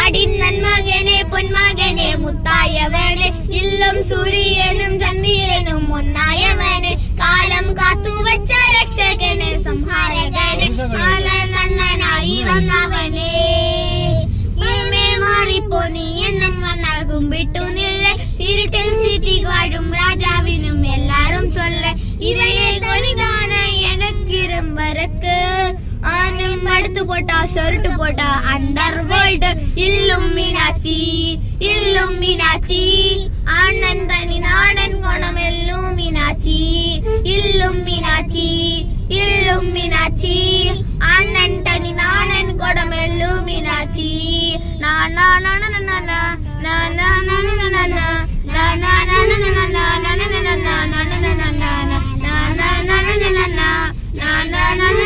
நாடின் நன்மகனே பொன்மகனே முத்தாயவனே இல்லம் சூரியனும் சந்திரனும் ஒன்னாயவனே காலம் காத்து வச்ச ரட்சகனே സംഹാരകனே കണ്ണനായി വന്നവനേ ഇമേ മാറിപ്പോ നീ എന്നും വന്നാൽ കുമ്പിട്ടു നില്ല ഇരുട്ടിൽ സിറ്റി വാഴും രാജാവിനും എല്ലാരും சொல்ல இவையே கொனிதான எனக்கு இரும்பருக்கு ஆனும் அடுத்து போட்டா சொருட்டு போட்டா அண்டர் வேர்ல்டு இல்லும் மீனாட்சி அண்ணன் தனி நாடன் கோணம் எல்லும் மீனாட்சி இல்லும் மீனாட்சி அண்ணன் தனி நாடன் கோணம் எல்லும் மீனாட்சி நானா நானா நானா நானா நானா நானா na na na na